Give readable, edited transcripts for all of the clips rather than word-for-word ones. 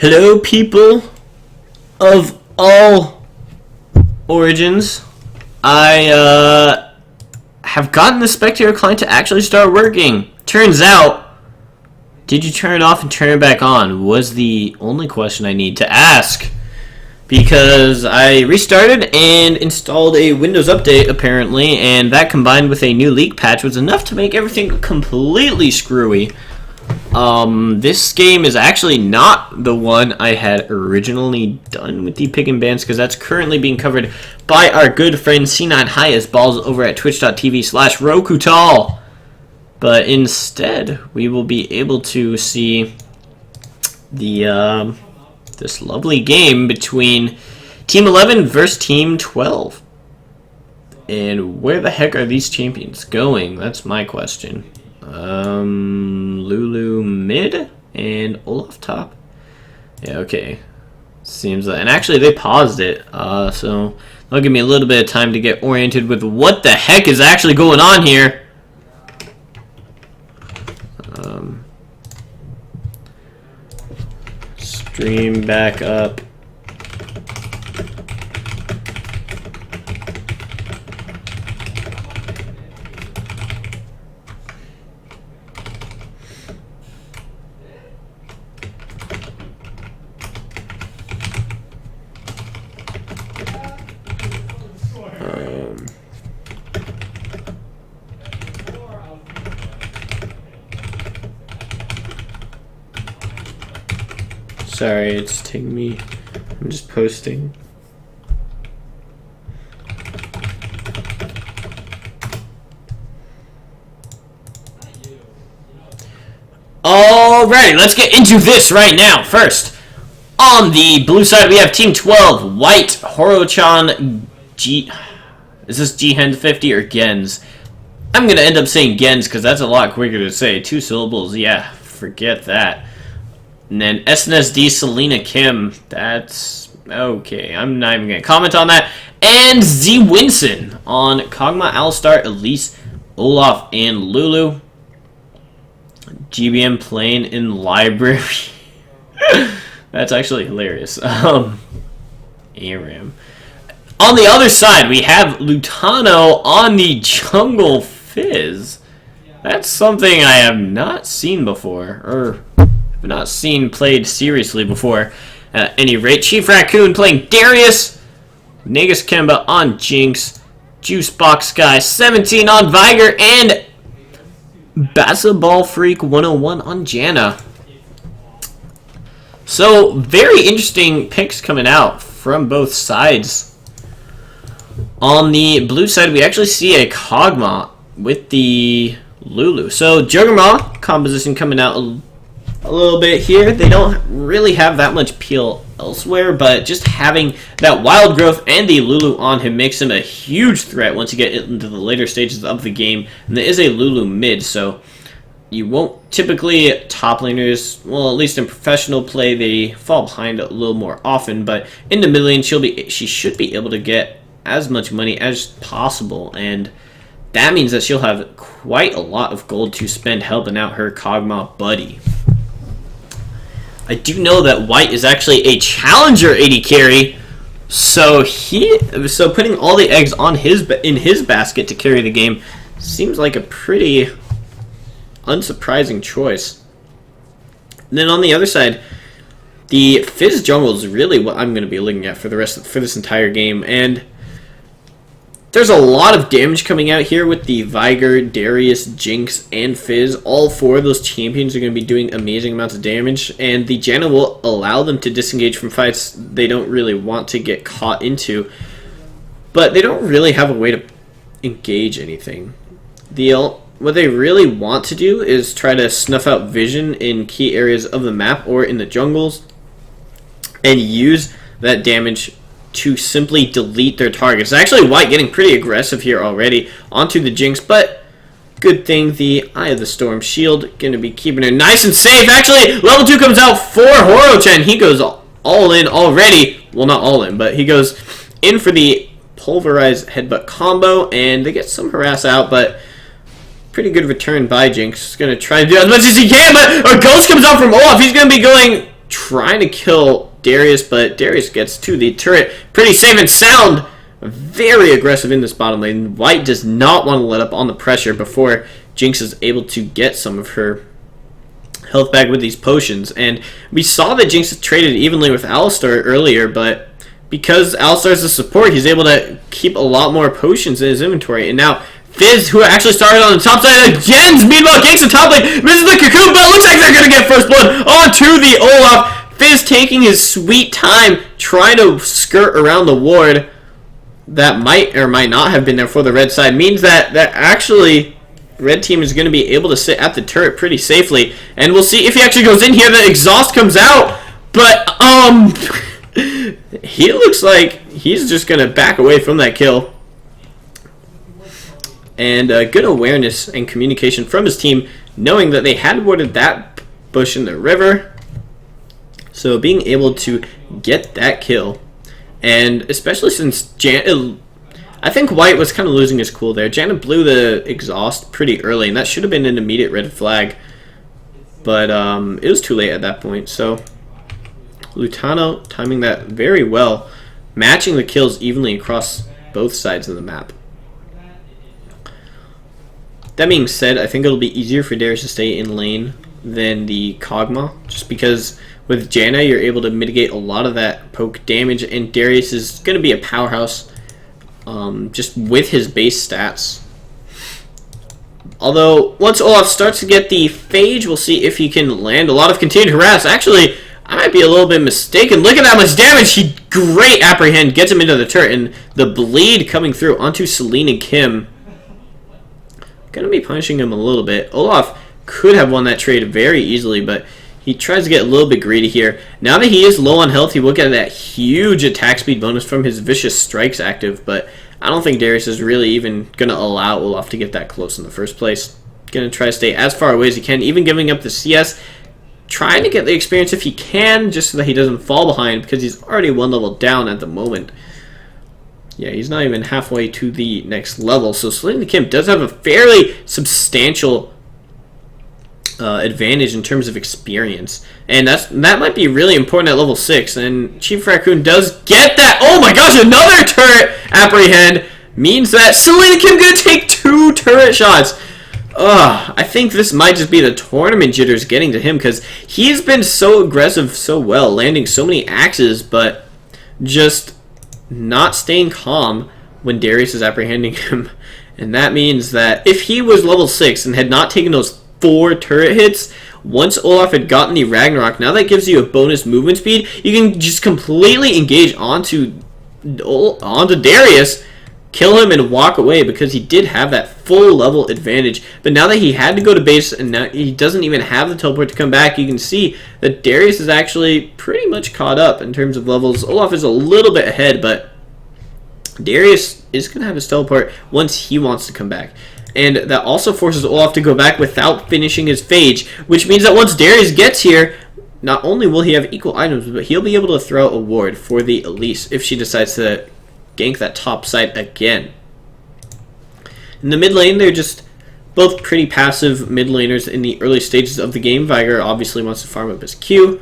Hello, people of all origins. I have gotten the Spectator client to actually start working. Turns out, did you turn it off and turn it back on? Was the only question I need to ask. Because I restarted and installed a Windows update, apparently, and that combined with a new leak patch was enough to make everything completely screwy. This game is actually not the one I had originally done with the pick and bans, because that's currently being covered by our good friend C9 Highest Balls over at twitch.tv/Rokutal. But instead, we will be able to see the this lovely game between Team 11 versus Team 12. And where the heck are these champions going? That's my question. Lulu mid and Olaf top. Yeah, okay. Seems like, and actually they paused it, so that'll give me a little bit of time to get oriented with what the heck is actually going on here. Stream back up. Sorry, it's taking me. I'm just posting. Alrighty, let's get into this right now. First, on the blue side, we have Team 12, White, Horochan, G. Is this Jihen 50 or Gens? I'm gonna end up saying Gens because that's a lot quicker to say. 2 syllables, yeah, forget that. And then SNSD Selena Kim. That's okay. I'm not even going to comment on that. And Z Winson on Kog'Maw, Alistar, Elise, Olaf, and Lulu. GBM playing in library. That's actually hilarious. ARAM. On the other side, we have Lutano on the Jungle Fizz. That's something I have not seen before. Or not seen played seriously before. At any rate, Chief Raccoon playing Darius, Nagus Kemba on Jinx, Juicebox Guy 17 on Viger, and Basketball Freak 101 on Janna. So, very interesting picks coming out from both sides. On the blue side, we actually see a Kog'Maw with the Lulu. So, Juggernaut composition coming out a little bit here. They don't really have that much peel elsewhere, but just having that wild growth and the Lulu on him makes him a huge threat once you get into the later stages of the game. And there is a Lulu mid, so you won't typically top laners, well, at least in professional play, they fall behind a little more often, but in the mid lane, she should be able to get as much money as possible, and that means that she'll have quite a lot of gold to spend helping out her Kog'Maw buddy. I do know that White is actually a challenger AD carry, so putting all the eggs on in his basket to carry the game seems like a pretty unsurprising choice. And then on the other side, the Fizz jungle is really what I'm going to be looking at for this entire game, and there's a lot of damage coming out here with the Viger, Darius, Jinx, and Fizz. All 4 of those champions are going to be doing amazing amounts of damage, and the Janna will allow them to disengage from fights they don't really want to get caught into, but they don't really have a way to engage anything. What they really want to do is try to snuff out vision in key areas of the map or in the jungles, and use that damage to simply delete their targets. Actually, White getting pretty aggressive here already onto the Jinx, but good thing the Eye of the Storm shield going to be keeping her nice and safe. Actually, level 2 comes out for Horochan. He goes all in already. Well, not all in, but he goes in for the pulverized headbutt combo, and they get some harass out, but pretty good return by Jinx. He's going to try to do as much as he can, but a Ghost comes out from Olaf. He's going to be trying to kill Darius, but Darius gets to the turret pretty safe and sound. Very aggressive in this bottom lane. White does not want to let up on the pressure before Jinx is able to get some of her health back with these potions. And we saw that Jinx traded evenly with Alistar earlier, but because Alistar is a support, he's able to keep a lot more potions in his inventory. And now Fizz, who actually started on the top side again, meanwhile ganks the top lane, misses the cocoon, but it looks like they're going to get first blood onto the Olaf. Fizz taking his sweet time, trying to skirt around the ward that might or might not have been there for the red side, means that actually red team is going to be able to sit at the turret pretty safely. And we'll see if he actually goes in here. The exhaust comes out, but he looks like he's just going to back away from that kill. And good awareness and communication from his team, knowing that they had warded that bush in the river. So being able to get that kill, and especially since I think White was kind of losing his cool there. Janet blew the exhaust pretty early, and that should have been an immediate red flag. But it was too late at that point. So Lutano timing that very well, matching the kills evenly across both sides of the map. That being said, I think it'll be easier for Darius to stay in lane than the Kog'Maw, just because with Janna you're able to mitigate a lot of that poke damage, and Darius is going to be a powerhouse just with his base stats. Although once Olaf starts to get the phage, we'll see if he can land a lot of continued harass. Actually, I might be a little bit mistaken. Look at that much damage. He great apprehend, gets him into the turret, and the bleed coming through onto Celine and Kim. Gonna be punishing him a little bit. Olaf could have won that trade very easily, but he tries to get a little bit greedy here. Now that he is low on health, he will get that huge attack speed bonus from his Vicious Strikes active, but I don't think Darius is really even gonna allow Olaf to get that close in the first place. Gonna try to stay as far away as he can, even giving up the CS, trying to get the experience if he can, just so that he doesn't fall behind, because he's already one level down at the moment. Yeah, he's not even halfway to the next level. So Celine Kim does have a fairly substantial advantage in terms of experience. And that might be really important at level 6. And Chief Raccoon does get that. Oh my gosh, another turret apprehend means that Celine Kim going to take 2 turret shots. I think this might just be the tournament jitters getting to him, because he's been so aggressive so well, landing so many axes, but just not staying calm when Darius is apprehending him. And that means that if he was level 6 and had not taken those 4 turret hits, once Olaf had gotten the Ragnarok, now that gives you a bonus movement speed. You can just completely engage onto Darius, kill him, and walk away, because he did have that full level advantage. But now that he had to go to base and now he doesn't even have the teleport to come back, you can see that Darius is actually pretty much caught up in terms of levels. Olaf is a little bit ahead, but Darius is going to have his teleport once he wants to come back. And that also forces Olaf to go back without finishing his phage, which means that once Darius gets here, not only will he have equal items, but he'll be able to throw a ward for the Elise if she decides to gank that top side again. In the mid lane, they're just both pretty passive mid laners in the early stages of the game. Viger obviously wants to farm up his Q.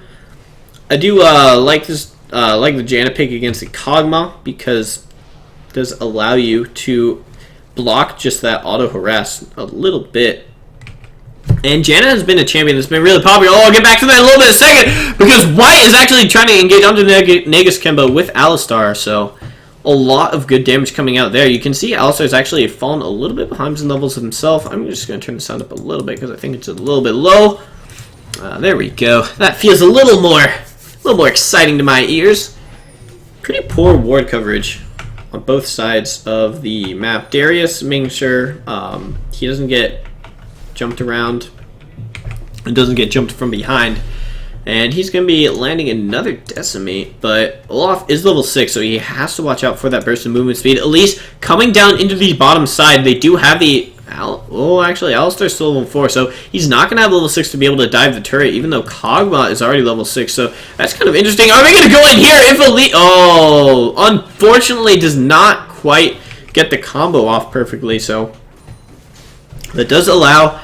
I do like the Janna pick against the Kog'Maw, because it does allow you to block just that auto harass a little bit. And Janna has been a champion that's been really popular. I'll get back to that in a little bit in a second, because White is actually trying to engage onto Nagus Kemba with Alistar, so a lot of good damage coming out there. You can see Alistar's actually fallen a little bit behind some levels himself. I'm just going to turn the sound up a little bit, because I think it's a little bit low. There we go. That feels a little more exciting to my ears. Pretty poor ward coverage on both sides of the map. Darius making sure he doesn't get jumped around and doesn't get jumped from behind. And he's going to be landing another Decimate, but Olaf is level 6, so he has to watch out for that burst of movement speed. At least coming down into the bottom side, they do have the... actually, Alistar's still level 4, so he's not going to have level 6 to be able to dive the turret, even though Kog'Maw is already level 6, so that's kind of interesting. Are we going to go in here if Elite... unfortunately does not quite get the combo off perfectly, so that does allow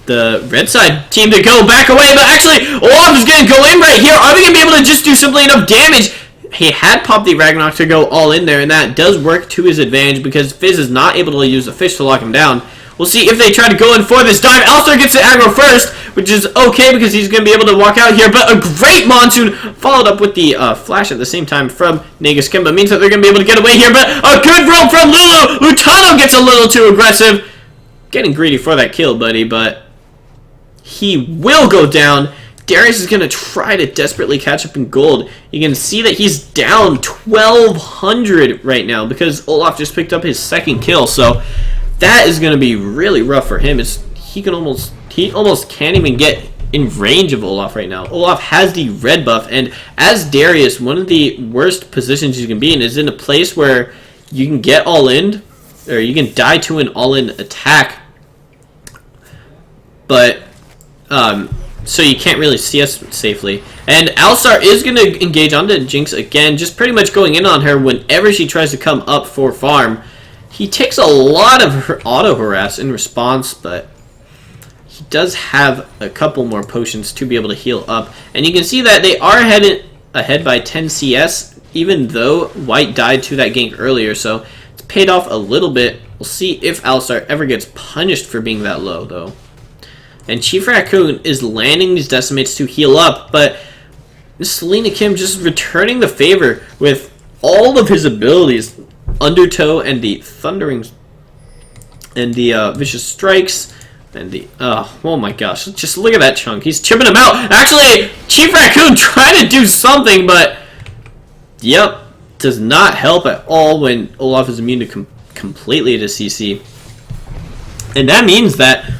the red side team to go back away, but actually Olaf is going to go in right here. Are they going to be able to just do simply enough damage? He had popped the Ragnarok to go all in there, and that does work to his advantage because Fizz is not able to use the fish to lock him down. We'll see if they try to go in for this dive. Alistar gets the aggro first, which is okay because he's going to be able to walk out here, but a great Monsoon followed up with the flash at the same time from Nagus Kimba means that they're going to be able to get away here, but a good roam from Lulu. Lutano gets a little too aggressive. Getting greedy for that kill, buddy, but he will go down. Darius is going to try to desperately catch up in gold. You can see that he's down 1,200 right now because Olaf just picked up his second kill. So that is going to be really rough for him. He almost can't even get in range of Olaf right now. Olaf has the red buff, and as Darius, one of the worst positions you can be in is in a place where you can get all in, or you can die to an all-in attack, but so you can't really see us safely. And Alistar is going to engage onto Jinx again, just pretty much going in on her whenever she tries to come up for farm. He takes a lot of her auto-harass in response, but he does have a couple more potions to be able to heal up. And you can see that they are ahead by 10 CS, even though White died to that gank earlier, so it's paid off a little bit. We'll see if Alistar ever gets punished for being that low, though. And Chief Raccoon is landing these decimates to heal up, but Selena Kim just returning the favor with all of his abilities. Undertow and the Thundering and the Vicious Strikes and the oh my gosh, just look at that chunk. He's chipping him out. Actually, Chief Raccoon trying to do something, but yep, does not help at all when Olaf is immune to completely to CC. And that means that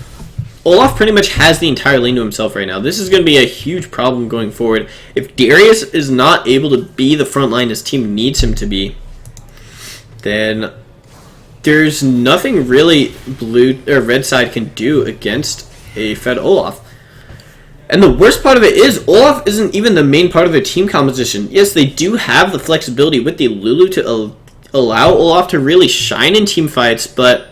Olaf pretty much has the entire lane to himself right now. This is going to be a huge problem going forward. If Darius is not able to be the front line his team needs him to be, then there's nothing really blue or red side can do against a fed Olaf. And the worst part of it is Olaf isn't even the main part of their team composition. Yes, they do have the flexibility with the Lulu to allow Olaf to really shine in team fights, but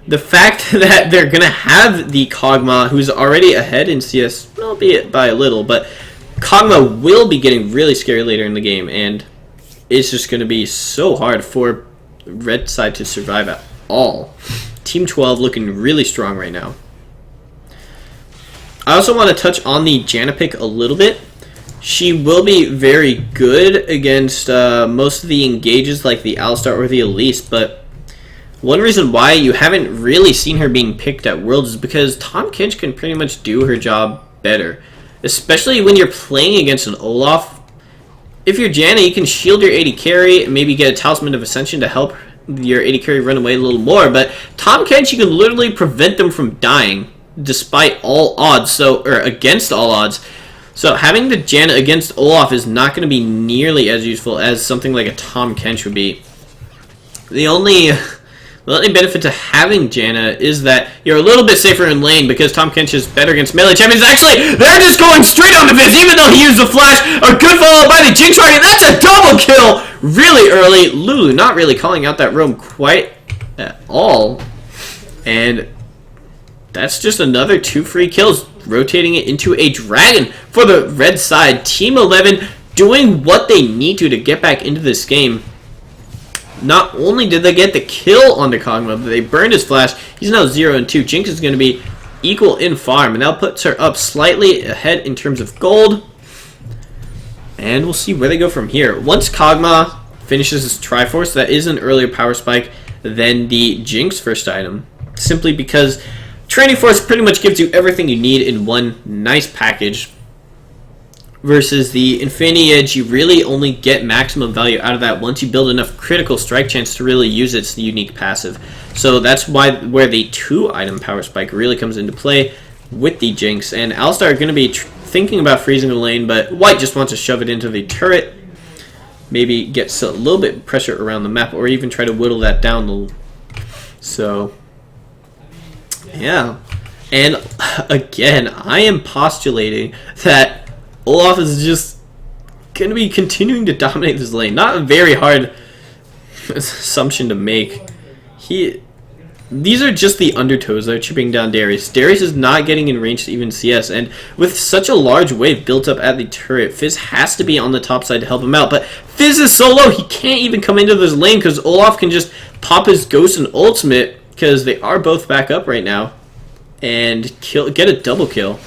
the fact that they're going to have the Kog'Maw, who's already ahead in CS, albeit by a little, but Kog'Maw will be getting really scary later in the game, and it's just going to be so hard for red side to survive at all. Team 12 looking really strong right now. I also want to touch on the Janna pick a little bit. She will be very good against most of the engages like the Alistar or the Elise, but one reason why you haven't really seen her being picked at Worlds is because Tahm Kench can pretty much do her job better. Especially when you're playing against an Olaf. If you're Janna, you can shield your AD carry and maybe get a Talisman of Ascension to help your AD carry run away a little more, but Tahm Kench, you can literally prevent them from dying despite all odds, or against all odds. So having the Janna against Olaf is not going to be nearly as useful as something like a Tahm Kench would be. The only benefit to having Janna is that you're a little bit safer in lane because Tahm Kench is better against melee champions. Actually, they're just going straight on to Fizz, even though he used the flash. A good follow by the Jinx target. That's a double kill really early. Lulu not really calling out that roam quite at all. And that's just another 2 free kills, rotating it into a dragon for the red side. Team 11 doing what they need to get back into this game. Not only did they get the kill on the Kog'Maw, but they burned his flash. He's now 0-2. Jinx is going to be equal in farm, and that puts her up slightly ahead in terms of gold. And we'll see where they go from here. Once Kog'Maw finishes his Triforce, that is an earlier power spike than the Jinx first item. Simply because Training Force pretty much gives you everything you need in one nice package. Versus the Infinity Edge, you really only get maximum value out of that once you build enough critical strike chance to really use its unique passive. So that's where the 2-item power spike really comes into play with the Jinx. And Alistar are going to be thinking about freezing the lane, but White just wants to shove it into the turret. Maybe get a little bit of pressure around the map, or even try to whittle that down a little. So, yeah. And again, I am postulating that Olaf is just going to be continuing to dominate this lane. Not a very hard assumption to make. these are just the undertows that are chipping down Darius. Darius is not getting in range to even CS, and with such a large wave built up at the turret, Fizz has to be on the top side to help him out. But Fizz is so low, he can't even come into this lane because Olaf can just pop his Ghost and ultimate because they are both back up right now and get a double kill.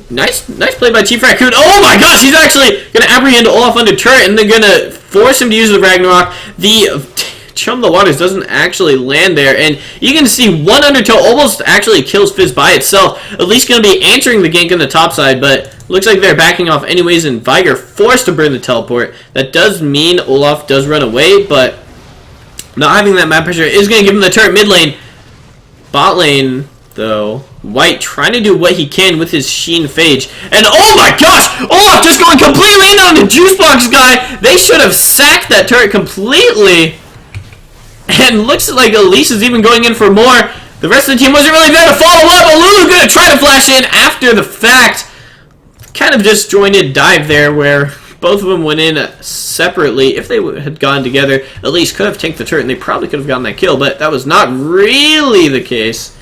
Nice play by Chief Raccoon. Oh my gosh, he's actually going to apprehend Olaf under turret, and they're going to force him to use the Ragnarok. The Chum the Waters doesn't actually land there, and you can see one undertow almost actually kills Fizz by itself. At least going to be answering the gank on the top side, but looks like they're backing off anyways, and Viger forced to burn the teleport. That does mean Olaf does run away, but not having that map pressure is going to give him the turret mid lane. Bot lane, though, White trying to do what he can with his Sheen Phage. And oh my gosh! Olaf just going completely in on the Juice Box guy! They should have sacked that turret completely. And looks like Elise is even going in for more. The rest of the team wasn't really there to follow up. But Lulu going to try to flash in after the fact. Kind of disjointed dive there where both of them went in separately. If they had gone together, Elise could have tanked the turret and they probably could have gotten that kill. But that was not really the case.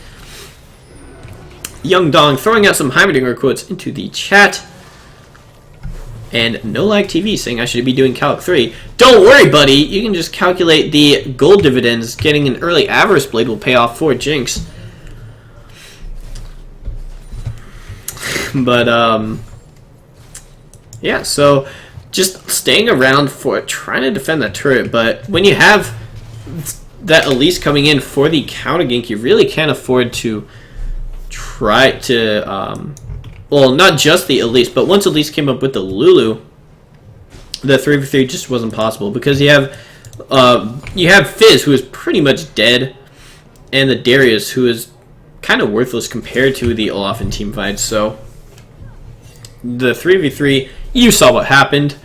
Young Dong throwing out some Heimerdinger quotes into the chat. And No Lag TV saying I should be doing Calc 3. Don't worry, buddy. You can just calculate the gold dividends. Getting an early Avarice Blade will pay off for Jinx. But, yeah, so just staying around for trying to defend that turret. But when you have that Elise coming in for the counter gank, you really can't afford to try to... well, not just the Elise, but once Elise came up with the Lulu, the 3v3 just wasn't possible because you have Fizz, who is pretty much dead, and the Darius, who is kind of worthless compared to the Olaf and team fights. So the 3v3, you saw what happened.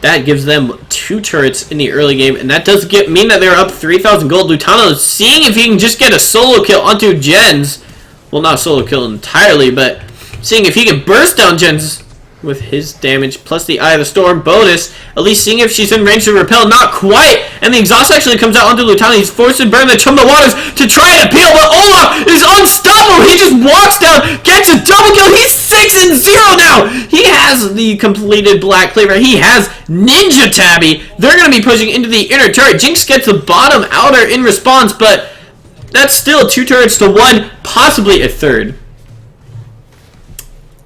That gives them 2 turrets in the early game, and that does mean that they're up 3,000 gold. Lutano is seeing if he can just get a solo kill onto Jens. Well, not solo kill entirely, but seeing if he can burst down Jens with his damage, plus the Eye of the Storm bonus. At least seeing if she's in range to repel. Not quite! And the exhaust actually comes out onto Lutano. He's forced to burn the Chum the Waters to try and appeal, but Olaf is unstoppable! He just walks down, gets a double kill. He's 6-0 now! He has the completed Black Cleaver. He has Ninja Tabby. They're going to be pushing into the inner turret. Jinx gets the bottom outer in response, but that's still 2 turrets to 1, possibly a third.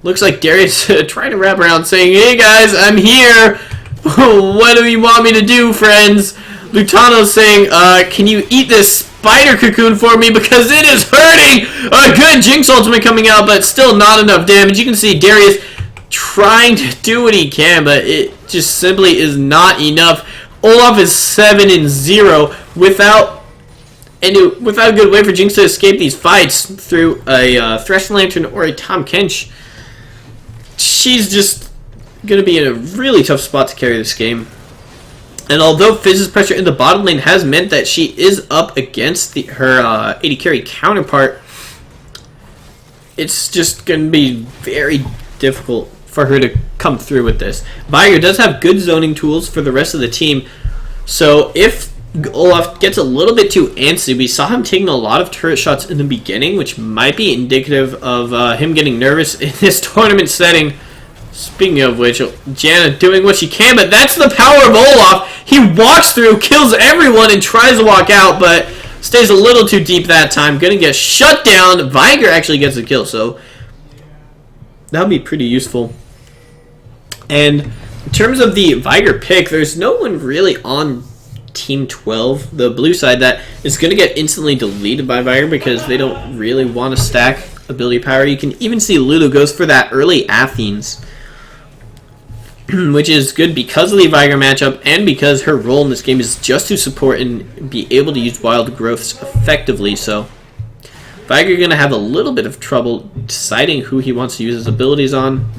Looks like Darius trying to wrap around saying, hey guys, I'm here. What do you want me to do, friends? Lutano's saying, can you eat this spider cocoon for me because it is hurting? A good Jinx ultimate coming out, but still not enough damage. You can see Darius trying to do what he can, but it just simply is not enough. Olaf is 7-0 without a good way for Jinx to escape these fights through a Thresh Lantern or a Tom Kench. She's just going to be in a really tough spot to carry this game. And although Fizz's pressure in the bottom lane has meant that she is up against her AD carry counterpart, it's just going to be very difficult for her to come through with this. Viger does have good zoning tools for the rest of the team, so if Olaf gets a little bit too antsy, we saw him taking a lot of turret shots in the beginning, which might be indicative of him getting nervous in this tournament setting. Speaking of which, Janna doing what she can, but that's the power of Olaf. He walks through, kills everyone, and tries to walk out, but stays a little too deep that time. Gonna get shut down. Viger actually gets a kill, so that'll be pretty useful. And in terms of the Viger pick, there's no one really on Team 12, the blue side, that is going to get instantly deleted by Viger because they don't really want to stack ability power. You can even see Lulu goes for that early Athens, which is good because of the Viger matchup and because her role in this game is just to support and be able to use wild growths effectively. So Viger going to have a little bit of trouble deciding who he wants to use his abilities on.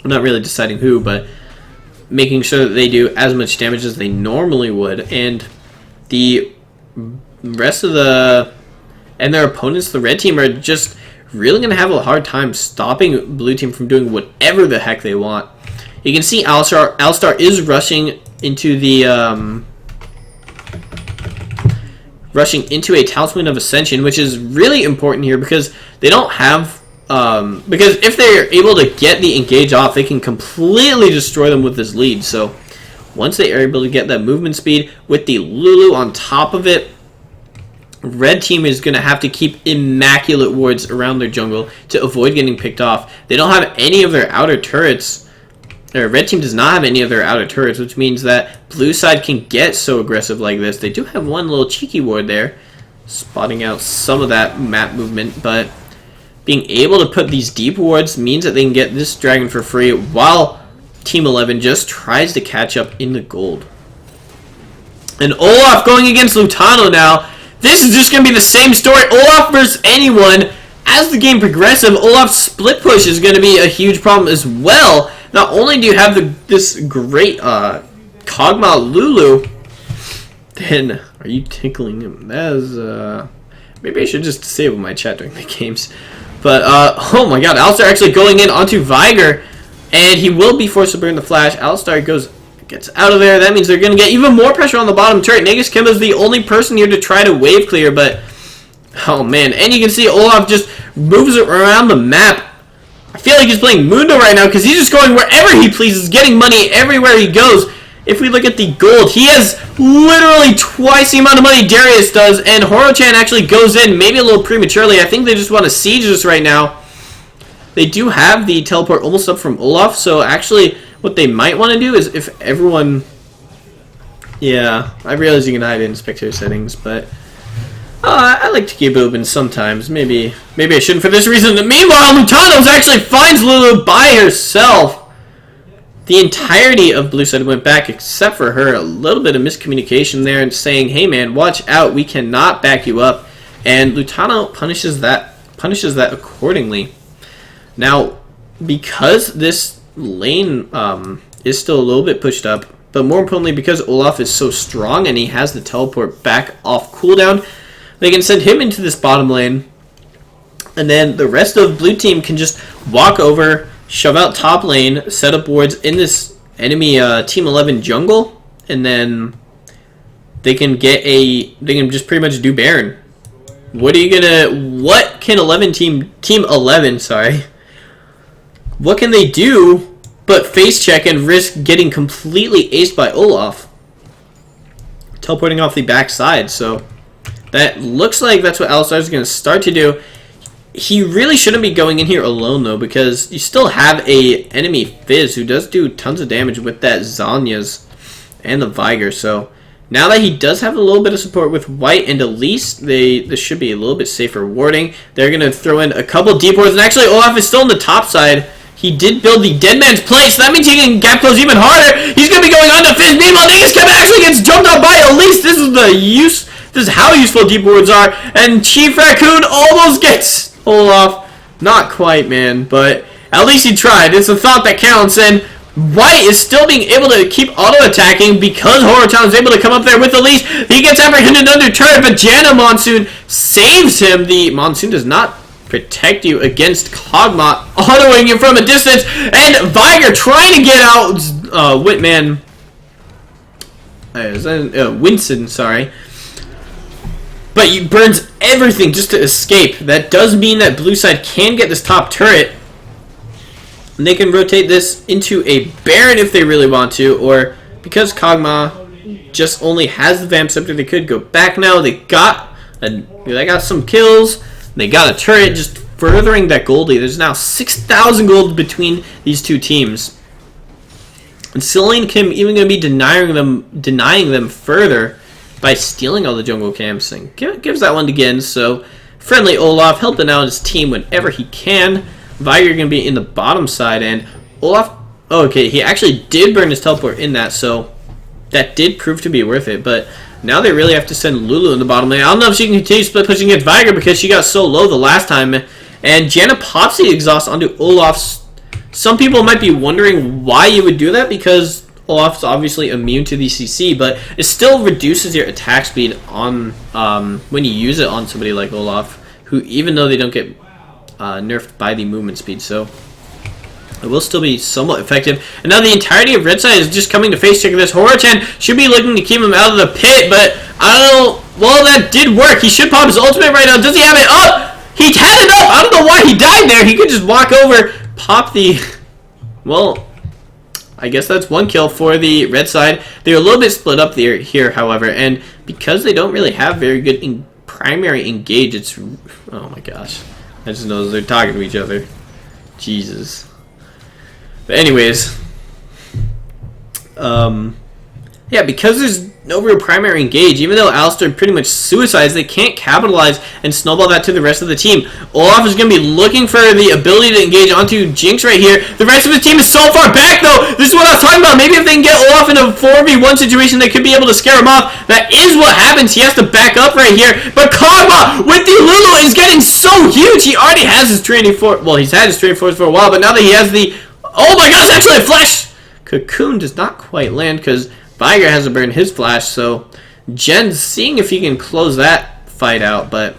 Well, not really deciding who, but making sure that they do as much damage as they normally would. And the rest of their opponents, the red team, are just really going to have a hard time stopping blue team from doing whatever the heck they want. You can see Alistar is rushing into the rushing into a Talisman of Ascension, which is really important here because they don't have... because if they're able to get the engage off, they can completely destroy them with this lead. So once they are able to get that movement speed with the Lulu on top of it, red team is going to have to keep immaculate wards around their jungle to avoid getting picked off. They don't have any of their outer turrets, or red team does not have any of their outer turrets, which means that blue side can get so aggressive like this. They do have one little cheeky ward there, spotting out some of that map movement, but being able to put these deep wards means that they can get this dragon for free while Team 11 just tries to catch up in the gold. And Olaf going against Lutano now. This is just going to be the same story. Olaf versus anyone. As the game progresses, Olaf's split push is going to be a huge problem as well. Not only do you have this great Kog'Maw Lulu, then are you tickling him? That is, maybe I should just disable my chat during the games. But, oh my god, Alistar actually going in onto Viger, and he will be forced to burn the flash. Alistar gets out of there. That means they're going to get even more pressure on the bottom turret. Nagus Kimba is the only person here to try to wave clear, but oh man. And you can see Olaf just moves around the map. I feel like he's playing Mundo right now because he's just going wherever he pleases, getting money everywhere he goes. If we look at the gold, he has literally twice the amount of money Darius does, and Horo-chan actually goes in maybe a little prematurely. I think they just want to siege us right now. They do have the teleport almost up from Olaf, so actually what they might want to do is if everyone... Yeah, I realize you can hide in spectator settings, but I like to keep it open sometimes. Maybe I shouldn't for this reason. Meanwhile, Lutano actually finds Lulu by herself. The entirety of Blue Side went back except for her. A little bit of miscommunication there and saying, hey man, watch out, we cannot back you up. And Lutano punishes that accordingly. Now, because this lane is still a little bit pushed up, but more importantly because Olaf is so strong and he has the teleport back off cooldown, they can send him into this bottom lane, and then the rest of blue team can just walk over, shove out top lane, set up wards in this enemy Team 11 jungle, and then they can just pretty much do Baron. What can Team 11, sorry, what can they do but face check and risk getting completely aced by Olaf? Teleporting off the backside, so that looks like that's what Alistar is going to start to do. He really shouldn't be going in here alone though, because you still have a enemy Fizz who does do tons of damage with that Zhonya's and the Viger, so now that he does have a little bit of support with White and Elise, this should be a little bit safer warding. They're going to throw in a couple deep wards, and actually Olaf is still on the top side. He did build the Dead Man's Plate, so that means he can gap close even harder. He's going to be going on to Fizz. Meanwhile, Nagus Kevin actually gets jumped on by Elise. This is how useful deep wards are. And Chief Raccoon almost gets Olaf. Not quite, man, but at least he tried. It's the thought that counts, and White is still being able to keep auto-attacking because Horo-chan is able to come up there with Elise. He gets apprehended under turret, but Janna Monsoon saves him. The Monsoon does not protect you against Kog'Maw, autoing you from a distance, and Viger trying to get out Winston, sorry. But he burns everything just to escape. That does mean that blue side can get this top turret. And they can rotate this into a Baron if they really want to, or because Kog'Maw just only has the Vamp Scepter, they could go back now. They got some kills. They got a turret, just furthering that gold lead. There's now 6,000 gold between these two teams. And Celine Kim even going to be denying them further by stealing all the jungle camps, and gives that one to Gin. So friendly Olaf helping out his team whenever he can. Viger going to be in the bottom side, and Olaf, okay, he actually did burn his teleport in that, so that did prove to be worth it. But now they really have to send Lulu in the bottom lane. I don't know if she can continue split pushing against Viger because she got so low the last time. And Janna pops the exhaust onto Olaf's. Some people might be wondering why you would do that, because Olaf's obviously immune to the CC, but it still reduces your attack speed on when you use it on somebody like Olaf, who, even though they don't get nerfed by the movement speed. So It will still be somewhat effective. And now the entirety of red side is just coming to face check this. Horror-chan should be looking to keep him out of the pit, but I don't know. Well, that did work. He should pop his ultimate right now. Does he have it up? He had it up. I don't know why he died there. He could just walk over, pop the... Well, I guess that's one kill for the red side. They're a little bit split up here, however, and because they don't really have very good primary engage, it's... Oh my gosh. I just know they're talking to each other. Jesus. But anyways, yeah, because there's no real primary engage, even though Alistair pretty much suicides, they can't capitalize and snowball that to the rest of the team. Olaf is going to be looking for the ability to engage onto Jinx right here. The rest of his team is so far back, though. This is what I was talking about. Maybe if they can get Olaf in a 4v1 situation, they could be able to scare him off. That is what happens. He has to back up right here. But Kog'Maw with the Lulu is getting so huge. He already has his training force. Well, he's had his training force for a while, but now that he has the... Oh my gosh, actually a flash! Cocoon does not quite land because Viger hasn't burned his flash, so Jen's seeing if he can close that fight out, but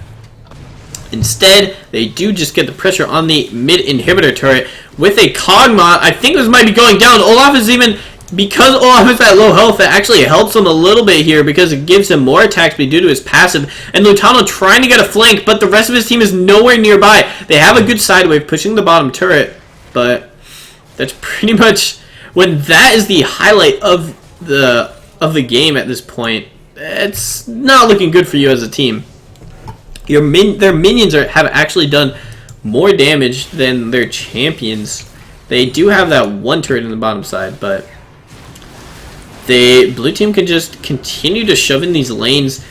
instead, they do just get the pressure on the mid-inhibitor turret with a Kog'Maw. I think this might be going down. Olaf is even... Because Olaf is at low health, that actually helps him a little bit here because it gives him more attack speed due to his passive. And Lutano trying to get a flank, but the rest of his team is nowhere nearby. They have a good side wave pushing the bottom turret, but... That's pretty much when that is the highlight of the game at this point. It's not looking good for you as a team. Their minions have actually done more damage than their champions. They do have that one turret in the bottom side, but the blue team can just continue to shove in these lanes,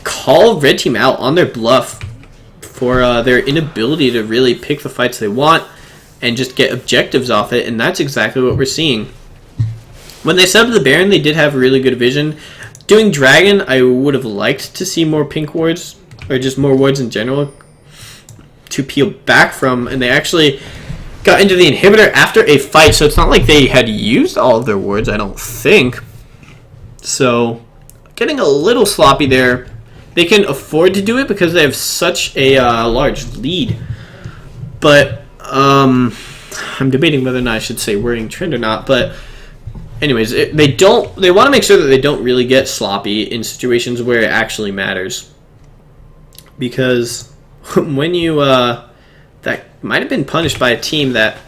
call red team out on their bluff for their inability to really pick the fights they want and just get objectives off it, and that's exactly what we're seeing. When they set up the Baron, they did have really good vision. Doing Dragon, I would have liked to see more pink wards, or just more wards in general, to peel back from, and they actually got into the inhibitor after a fight, so it's not like they had used all of their wards, I don't think. So, getting a little sloppy there. They can afford to do it because they have such a large lead, but I'm debating whether or not I should say worrying trend or not, but anyways, they want to make sure that they don't really get sloppy in situations where it actually matters. Because when you, that might have been punished by a team that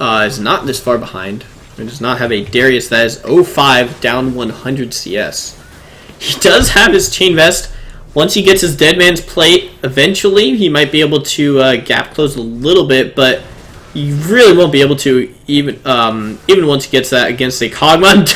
is not this far behind, and does not have a Darius that is 0-5 down 100 CS. He does have his Chain Vest. Once he gets his Dead Man's Plate, eventually he might be able to gap close a little bit, but you really won't be able to even once he gets that against a Kog'Maw.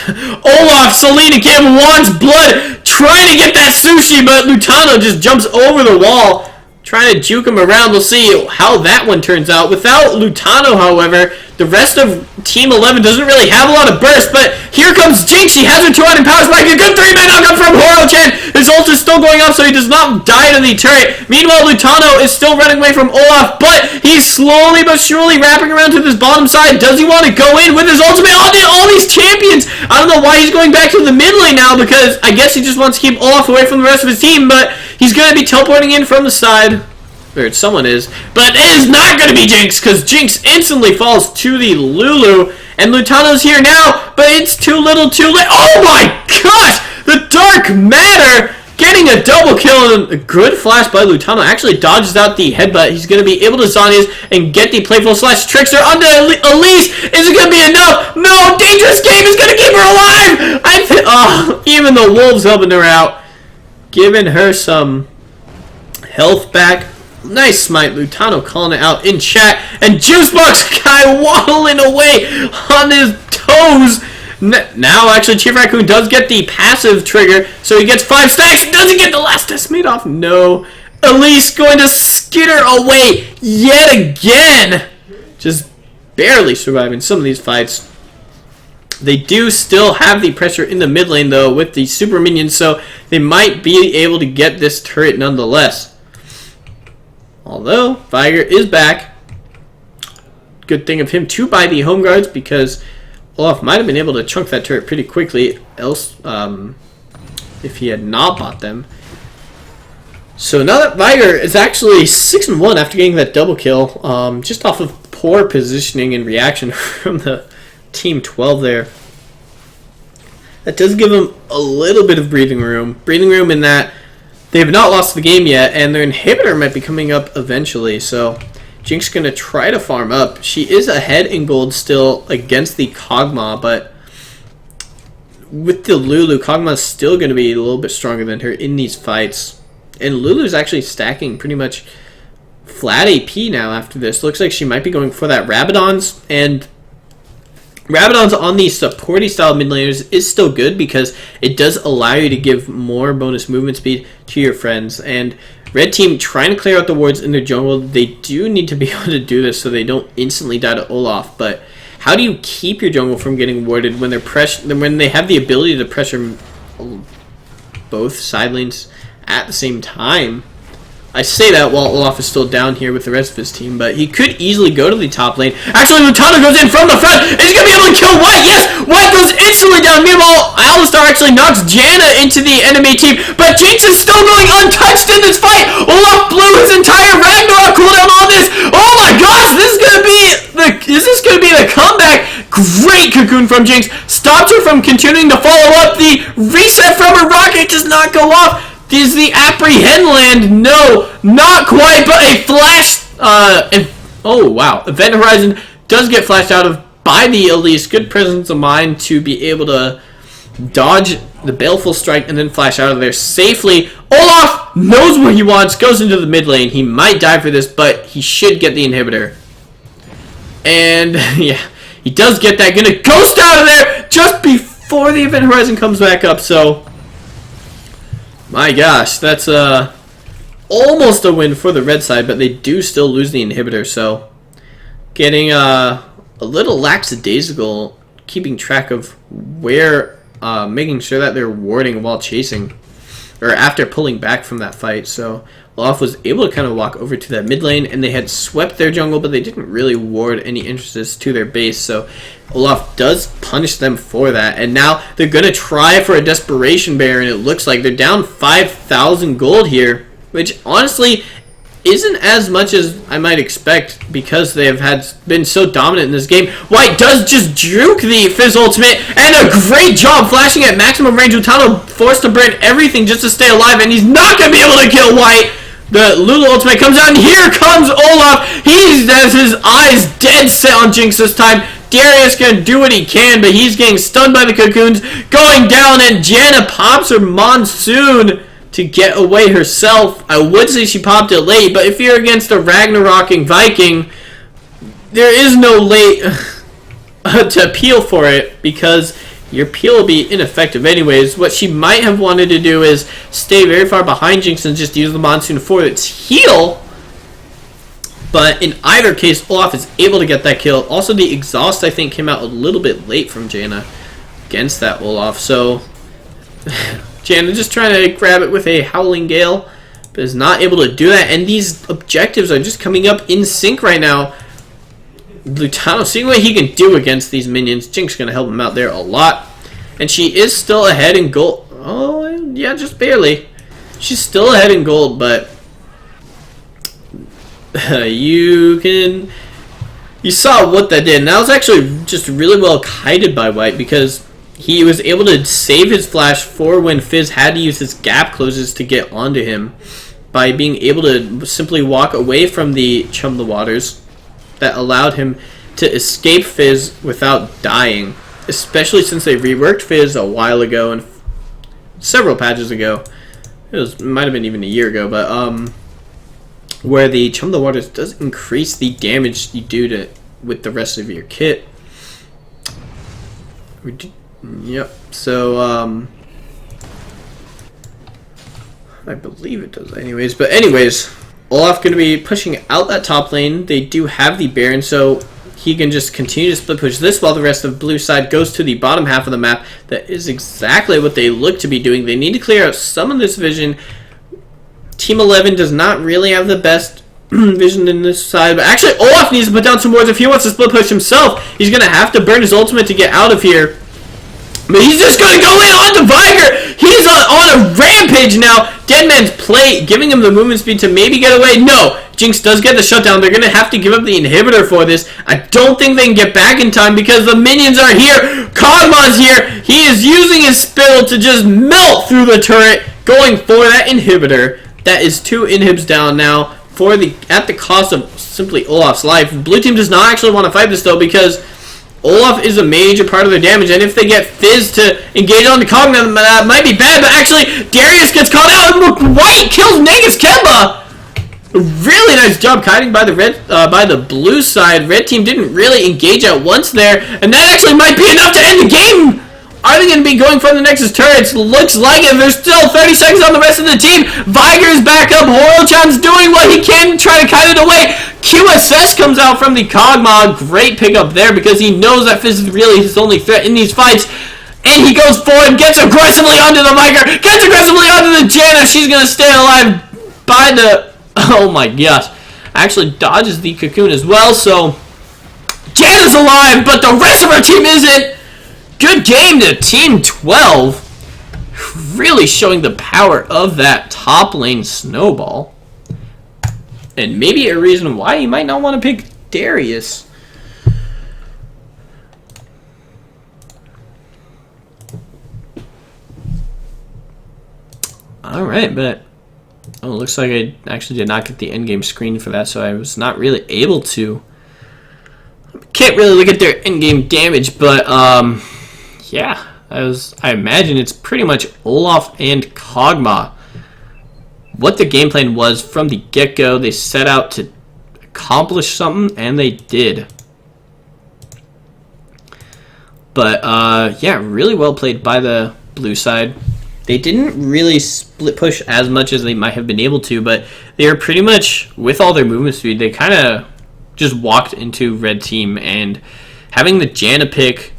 Olaf, Selena Kim wants blood, trying to get that sushi, but Lutano just jumps over the wall, trying to juke him around. We'll see how that one turns out. Without Lutano, however, the rest of Team 11 doesn't really have a lot of burst, but here comes Jinx. He has her 200 power spike. A good 3-man knockdown from Horo-chan. His ult is still going off, so he does not die to the turret. Meanwhile, Lutano is still running away from Olaf, but he's slowly but surely wrapping around to this bottom side. Does he want to go in with his ultimate on all these champions? I don't know why he's going back to the mid lane now, because I guess he just wants to keep Olaf away from the rest of his team, but he's going to be teleporting in from the side. Or someone is, but it is not going to be Jinx, because Jinx instantly falls to the Lulu, and Lutano's here now, but it's too little too late. Oh my gosh! The Dark Matter getting a double kill, and a good flash by Lutano. Actually dodges out the headbutt. He's going to be able to Zhonya's and get the playful slash trickster onto Elise. Is it going to be enough? No! Dangerous Game is going to keep her alive! Even the wolves helping her out, giving her some health back. Nice smite, Lutano calling it out in chat, and Juicebox guy waddling away on his toes. Now, actually, Chief Raccoon does get the passive trigger, so he gets 5 stacks. Does he get the last decimate off? No. Elise going to skitter away yet again. Just barely surviving some of these fights. They do still have the pressure in the mid lane, though, with the super minions, so they might be able to get this turret nonetheless. Although, Viger is back. Good thing of him to buy the home guards, because Olaf might have been able to chunk that turret pretty quickly, else if he had not bought them. So now that Viger is actually 6-1 after getting that double kill, just off of poor positioning and reaction from the Team 12 there. That does give them a little bit of breathing room. Breathing room in that they have not lost the game yet, and their inhibitor might be coming up eventually. So Jinx going to try to farm up. She is ahead in gold still against the Kog'Maw, but with the Lulu, Kog'Maw is still going to be a little bit stronger than her in these fights. And Lulu's actually stacking pretty much flat AP now after this. Looks like she might be going for that Rabadon's, and Rabadon's on the supporty style mid laners is still good because it does allow you to give more bonus movement speed to your friends. And red team trying to clear out the wards in their jungle, they do need to be able to do this so they don't instantly die to Olaf. But how do you keep your jungle from getting warded when when they have the ability to pressure both side lanes at the same time? I say that while Olaf is still down here with the rest of his team, but he could easily go to the top lane. Actually, Lutano goes in from the front, and he's going to be able to kill White. Yes, White goes instantly down. Meanwhile, Alistar actually knocks Janna into the enemy team, but Jinx is still going untouched in this fight. Olaf blew his entire Ragnarok cooldown on this. Oh my gosh, this is going to be the comeback. Great cocoon from Jinx. Stopped her from continuing to follow up. The reset from her rocket does not go off. Is the apprehend land? No, not quite, but a flash. Oh wow, Event Horizon does get flashed out of by the Elise. Good presence of mind to be able to dodge the Baleful Strike and then flash out of there safely. Olaf knows what he wants, goes into the mid lane. He might die for this, but he should get the inhibitor. And yeah, he does get that. Gonna ghost out of there just before the Event Horizon comes back up. So my gosh, that's almost a win for the red side, but they do still lose the inhibitor. So getting a little lackadaisical, keeping track of where, making sure that they're warding while chasing, or after pulling back from that fight. So Olaf was able to kind of walk over to that mid lane, and they had swept their jungle, but they didn't really ward any entrances to their base. So Olaf does punish them for that, and now they're going to try for a Desperation Bear, and it looks like they're down 5,000 gold here, which honestly isn't as much as I might expect because they have been so dominant in this game. White does just juke the Fizz ultimate, and a great job flashing at maximum range. Utano forced to burn everything just to stay alive, and he's not going to be able to kill White. The Lulu ultimate comes out, and here comes Olaf. He has his eyes dead set on Jinx this time. Darius can do what he can, but he's getting stunned by the cocoons. Going down, and Janna pops her Monsoon to get away herself. I would say she popped it late, but if you're against a Ragnaroking Viking, there is no late to peel for it because your peel will be ineffective anyways. What she might have wanted to do is stay very far behind Jinx and just use the Monsoon for its heal. But in either case, Olaf is able to get that kill. Also, the exhaust, I think, came out a little bit late from Janna against that Olaf. So Janna just trying to grab it with a Howling Gale, but is not able to do that. And these objectives are just coming up in sync right now. Lutano seeing what he can do against these minions. Jinx going to help him out there a lot. And she is still ahead in gold. Oh, yeah, just barely. She's still ahead in gold, but you saw what that did. And that was actually just really well kited by White because he was able to save his flash for when Fizz had to use his gap closes to get onto him by being able to simply walk away from the Chum the Waters that allowed him to escape Fizz without dying, especially since they reworked Fizz a while ago and several patches ago. It might have been even a year ago, but where the Chum the Waters does increase the damage you do with the rest of your kit. Yep. So I believe it does anyways. But anyways, Olaf going to be pushing out that top lane. They do have the Baron, so he can just continue to split push this while the rest of blue side goes to the bottom half of the map. That is exactly what they look to be doing. They need to clear out some of this vision. Team 11 does not really have the best vision in this side, but actually Olaf needs to put down some wards if he wants to split push himself. He's going to have to burn his ultimate to get out of here. But he's just going to go in onto Viger. He's on a rampage now. Deadman's plate, giving him the movement speed to maybe get away. No, Jinx does get the shutdown. They're going to have to give up the inhibitor for this. I don't think they can get back in time because the minions are here. Kog'Maw's here. He is using his spell to just melt through the turret, going for that inhibitor. That is 2 inhibs down now at the cost of simply Olaf's life. Blue team does not actually want to fight this though because Olaf is a major part of their damage, and if they get Fizz to engage on the Kog'Maw, that might be bad, but actually, Darius gets caught out, and White kills Nagus Kemba! Really nice job kiting by the blue side. Red team didn't really engage at once there, and that actually might be enough to end the game! Are they going to be going for the Nexus turrets? Looks like it. There's still 30 seconds on the rest of the team. Viger's back up. Horochan's doing what he can to try to kite it away. QSS comes out from the Kog'Maw. Great pickup there because he knows that Fizz is really his only threat in these fights. And he goes forward, gets aggressively onto the Viger, gets aggressively onto the Janna. She's going to stay alive by the... Oh my gosh. Actually dodges the cocoon as well, so... Janna's alive, but the rest of our team isn't. Good game to Team 12. Really showing the power of that top lane snowball. And maybe a reason why you might not want to pick Darius. Alright, but... Oh, it looks like I actually did not get the endgame screen for that, so I was not really able to. Can't really look at their endgame damage, but, yeah, I imagine it's pretty much Olaf and Kog'Maw. What the game plan was from the get-go, they set out to accomplish something, and they did. But, yeah, really well played by the blue side. They didn't really split push as much as they might have been able to, but they were pretty much, with all their movement speed, they kind of just walked into red team, and having the Janna pick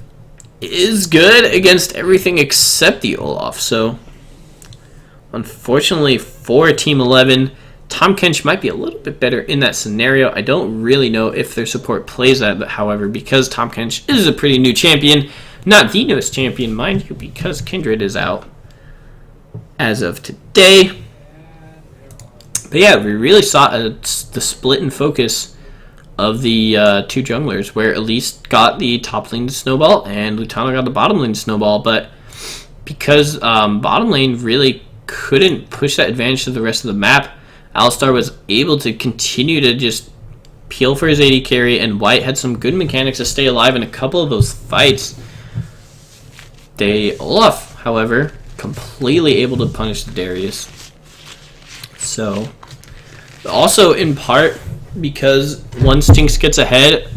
is good against everything except the Olaf. So unfortunately for Team 11, Tahm Kench might be a little bit better in that scenario. I don't really know if their support plays that, but however, because Tahm Kench is a pretty new champion, not the newest champion, mind you, because Kindred is out as of today. But yeah, we really saw the split and focus of the two junglers, where Elise got the top lane snowball and Lutano got the bottom lane snowball, but because bottom lane really couldn't push that advantage to the rest of the map, Alistar was able to continue to just peel for his AD carry, and White had some good mechanics to stay alive in a couple of those fights. Olaf, however, completely able to punish the Darius. So, also in part because once Jinx gets ahead,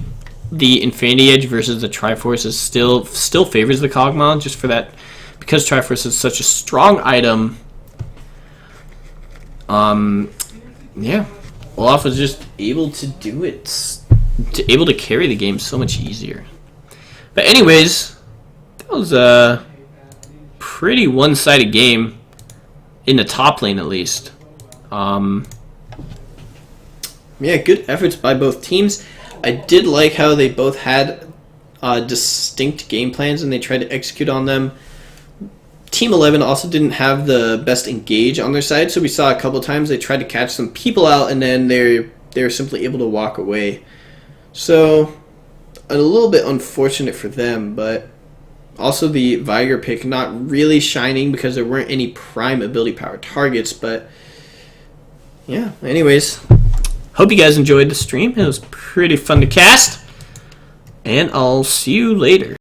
the Infinity Edge versus the Triforce is still favors the Kog'Maw, just for that, because Triforce is such a strong item. Yeah, Olaf was just able to do it, able to carry the game so much easier. But anyways, that was a pretty one-sided game in the top lane, at least. Yeah, good efforts by both teams. I did like how they both had distinct game plans and they tried to execute on them. Team 11 also didn't have the best engage on their side, so we saw a couple times they tried to catch some people out and then they were simply able to walk away. So, a little bit unfortunate for them, but also the Viger pick not really shining because there weren't any prime ability power targets, but yeah, anyways. Hope you guys enjoyed the stream. It was pretty fun to cast. And I'll see you later.